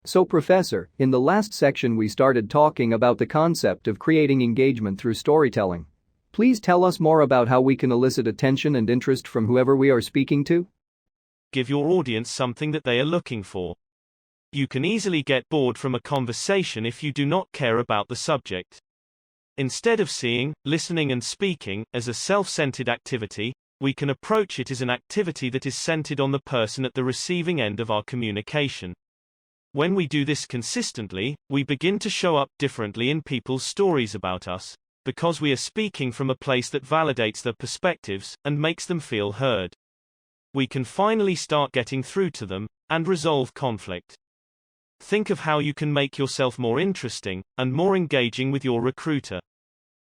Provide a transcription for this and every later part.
So Professor, in the last section we started talking about the concept of creating engagement through storytelling. Please tell us more about how we can elicit attention and interest from whoever we are speaking to. Give your audience something that they are looking for. You can easily get bored from a conversation if you do not care about the subject. Instead of seeing, listening and speaking as a self-centered activity, we can approach it as an activity that is centered on the person at the receiving end of our communication. When we do this consistently, we begin to show up differently in people's stories about us, because we are speaking from a place that validates their perspectives and makes them feel heard. We can finally start getting through to them and resolve conflict. Think of how you can make yourself more interesting and more engaging with your recruiter.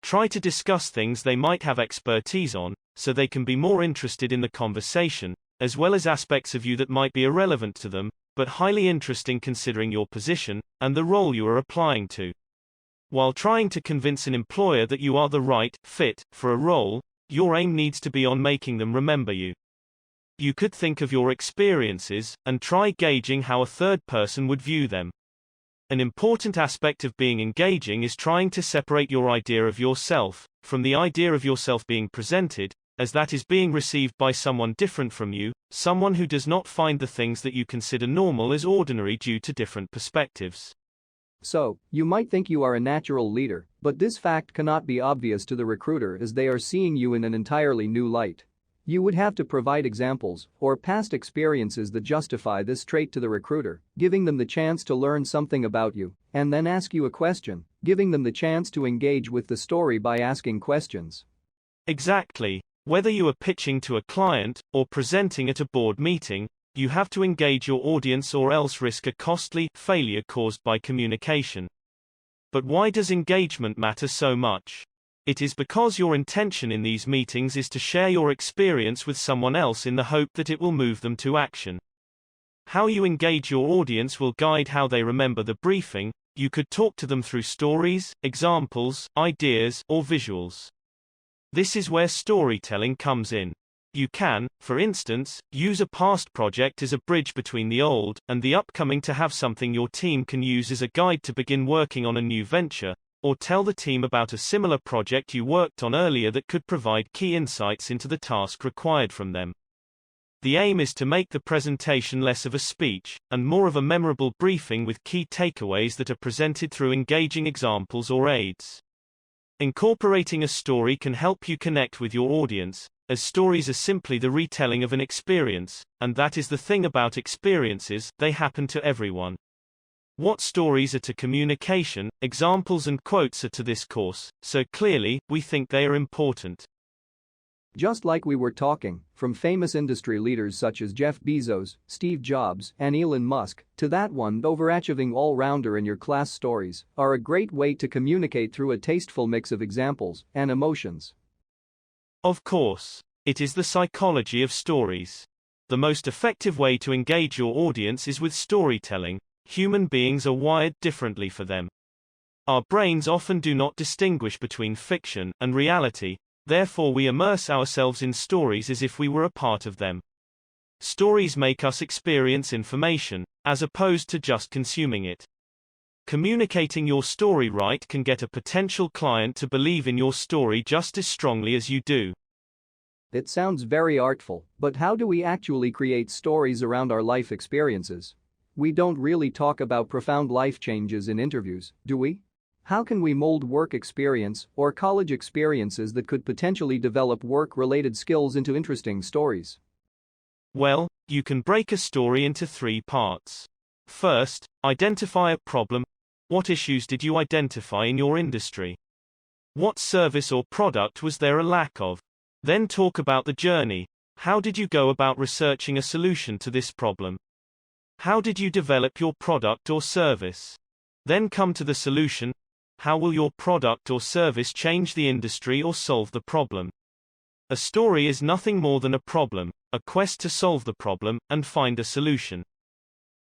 Try to discuss things they might have expertise on, so they can be more interested in the conversation, as well as aspects of you that might be irrelevant to them, but highly interesting considering your position and the role you are applying to. While trying to convince an employer that you are the right fit for a role, your aim needs to be on making them remember you. You could think of your experiences and try gauging how a third person would view them. An important aspect of being engaging is trying to separate your idea of yourself from the idea of yourself being presented, as that is being received by someone different from you, someone who does not find the things that you consider normal as ordinary due to different perspectives. So, you might think you are a natural leader, but this fact cannot be obvious to the recruiter as they are seeing you in an entirely new light. You would have to provide examples or past experiences that justify this trait to the recruiter, giving them the chance to learn something about you, and then ask you a question, giving them the chance to engage with the story by asking questions. Exactly. Whether you are pitching to a client or presenting at a board meeting, you have to engage your audience or else risk a costly failure caused by communication. But why does engagement matter so much? It is because your intention in these meetings is to share your experience with someone else in the hope that it will move them to action. How you engage your audience will guide how they remember the briefing. You could talk to them through stories, examples, ideas, or visuals. This is where storytelling comes in. You can, for instance, use a past project as a bridge between the old and the upcoming to have something your team can use as a guide to begin working on a new venture, or tell the team about a similar project you worked on earlier that could provide key insights into the task required from them. The aim is to make the presentation less of a speech and more of a memorable briefing with key takeaways that are presented through engaging examples or aids. Incorporating a story can help you connect with your audience, as stories are simply the retelling of an experience, and that is the thing about experiences, they happen to everyone. What stories are to communication, examples and quotes are to this course, so clearly, we think they are important. Just like we were talking, from famous industry leaders such as Jeff Bezos, Steve Jobs, and Elon Musk, to that one overachieving all-rounder in your class, stories are a great way to communicate through a tasteful mix of examples and emotions. Of course. It is the psychology of stories. The most effective way to engage your audience is with storytelling. Human beings are wired differently for them. Our brains often do not distinguish between fiction and reality. Therefore we immerse ourselves in stories as if we were a part of them. Stories make us experience information, as opposed to just consuming it. Communicating your story right can get a potential client to believe in your story just as strongly as you do. It sounds very artful, but how do we actually create stories around our life experiences? We don't really talk about profound life changes in interviews, do we? How can we mold work experience or college experiences that could potentially develop work-related skills into interesting stories? Well, you can break a story into 3 parts. First, identify a problem. What issues did you identify in your industry? What service or product was there a lack of? Then talk about the journey. How did you go about researching a solution to this problem? How did you develop your product or service? Then come to the solution. How will your product or service change the industry or solve the problem? A story is nothing more than a problem, a quest to solve the problem and find a solution.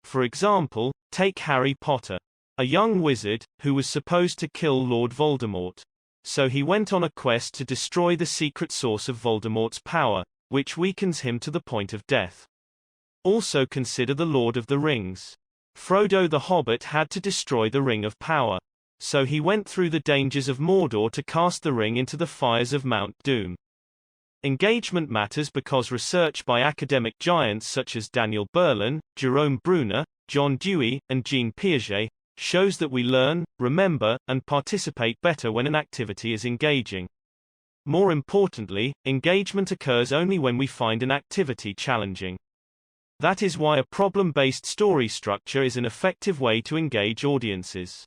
For example, take Harry Potter, a young wizard who was supposed to kill Lord Voldemort. So he went on a quest to destroy the secret source of Voldemort's power, which weakens him to the point of death. Also consider The Lord of the Rings. Frodo the Hobbit had to destroy the Ring of Power. So he went through the dangers of Mordor to cast the ring into the fires of Mount Doom. Engagement matters because research by academic giants such as Daniel Berlin, Jerome Bruner, John Dewey, and Jean Piaget shows that we learn, remember, and participate better when an activity is engaging. More importantly, engagement occurs only when we find an activity challenging. That is why a problem-based story structure is an effective way to engage audiences.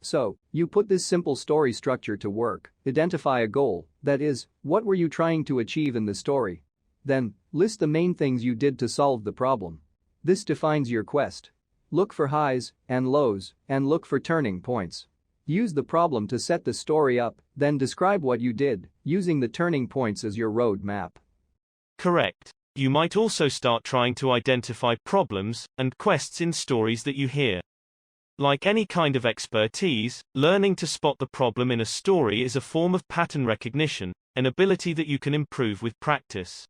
So, you put this simple story structure to work, identify a goal, that is, what were you trying to achieve in the story? Then, list the main things you did to solve the problem. This defines your quest. Look for highs and lows, and look for turning points. Use the problem to set the story up, then describe what you did, using the turning points as your road map. Correct. You might also start trying to identify problems and quests in stories that you hear. Like any kind of expertise, learning to spot the problem in a story is a form of pattern recognition, an ability that you can improve with practice.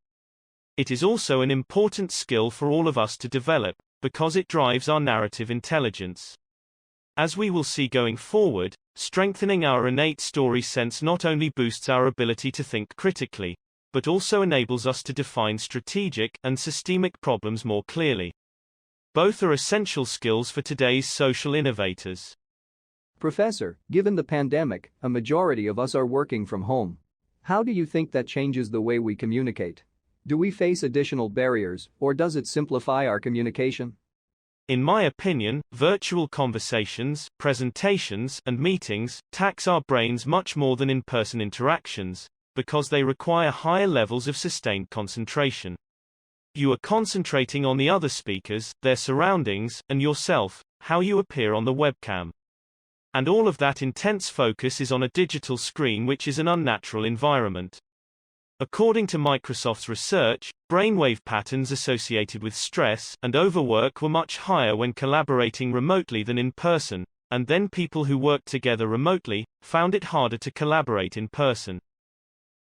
It is also an important skill for all of us to develop, because it drives our narrative intelligence. As we will see going forward, strengthening our innate story sense not only boosts our ability to think critically, but also enables us to define strategic and systemic problems more clearly. Both are essential skills for today's social innovators. Professor, given the pandemic, a majority of us are working from home. How do you think that changes the way we communicate? Do we face additional barriers, or does it simplify our communication? In my opinion, virtual conversations, presentations, and meetings tax our brains much more than in-person interactions, because they require higher levels of sustained concentration. You are concentrating on the other speakers, their surroundings, and yourself, how you appear on the webcam. And all of that intense focus is on a digital screen, which is an unnatural environment. According to Microsoft's research, brainwave patterns associated with stress and overwork were much higher when collaborating remotely than in person, and then people who worked together remotely found it harder to collaborate in person.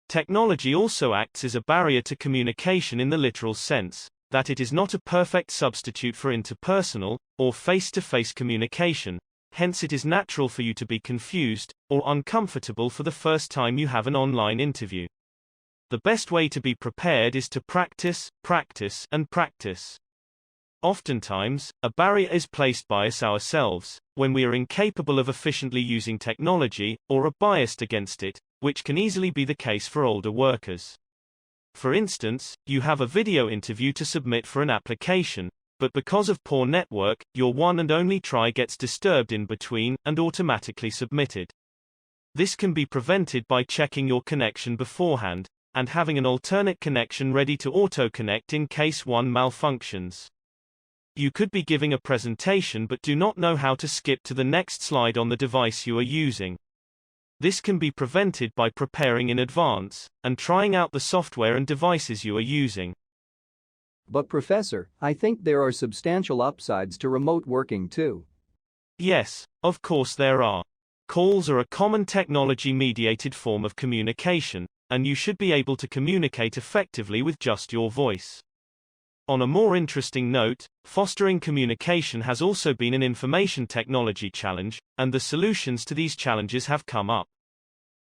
Technology also acts as a barrier to communication in the literal sense, that it is not a perfect substitute for interpersonal or face-to-face communication, hence it is natural for you to be confused or uncomfortable for the first time you have an online interview. The best way to be prepared is to practice, practice, and practice. Oftentimes, a barrier is placed by us ourselves, when we are incapable of efficiently using technology, or are biased against it, which can easily be the case for older workers. For instance, you have a video interview to submit for an application, but because of poor network, your one and only try gets disturbed in between, and automatically submitted. This can be prevented by checking your connection beforehand, and having an alternate connection ready to auto-connect in case one malfunctions. You could be giving a presentation but do not know how to skip to the next slide on the device you are using. This can be prevented by preparing in advance, and trying out the software and devices you are using. But Professor, I think there are substantial upsides to remote working too. Yes, of course there are. Calls are a common technology-mediated form of communication, and you should be able to communicate effectively with just your voice. On a more interesting note, fostering communication has also been an information technology challenge, and the solutions to these challenges have come up.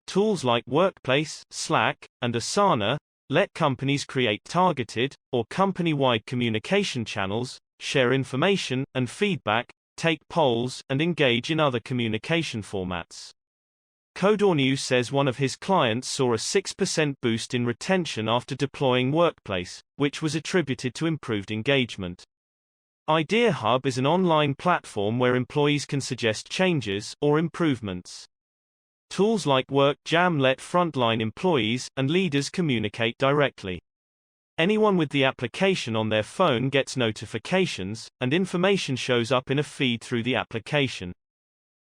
Tools like Workplace, Slack, and Asana let companies create targeted or company-wide communication channels, share information and feedback, take polls, and engage in other communication formats. Codornews says one of his clients saw a 6% boost in retention after deploying Workplace, which was attributed to improved engagement. IdeaHub is an online platform where employees can suggest changes or improvements. Tools like WorkJam let frontline employees and leaders communicate directly. Anyone with the application on their phone gets notifications, and information shows up in a feed through the application.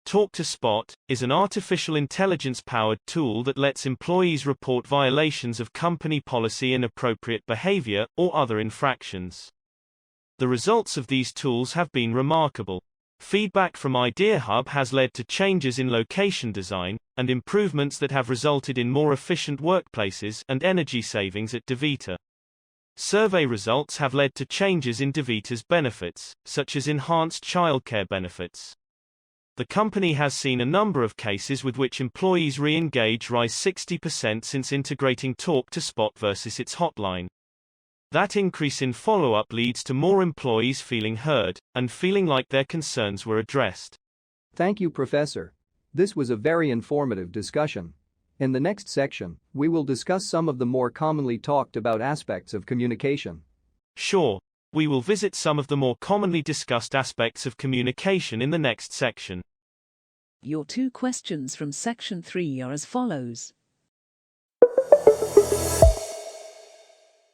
Talk to Spot is an artificial intelligence-powered tool that lets employees report violations of company policy, inappropriate behavior, or other infractions. The results of these tools have been remarkable. Feedback from IdeaHub has led to changes in location design, and improvements that have resulted in more efficient workplaces and energy savings at DaVita. Survey results have led to changes in DaVita's benefits, such as enhanced childcare benefits. The company has seen a number of cases with which employees re-engage rise 60% since integrating Talk to Spot versus its hotline. That increase in follow-up leads to more employees feeling heard, and feeling like their concerns were addressed. Thank you, Professor. This was a very informative discussion. In the next section, we will discuss some of the more commonly talked about aspects of communication. Sure. We will visit some of the more commonly discussed aspects of communication in the next section. Your 2 questions from section 3 are as follows.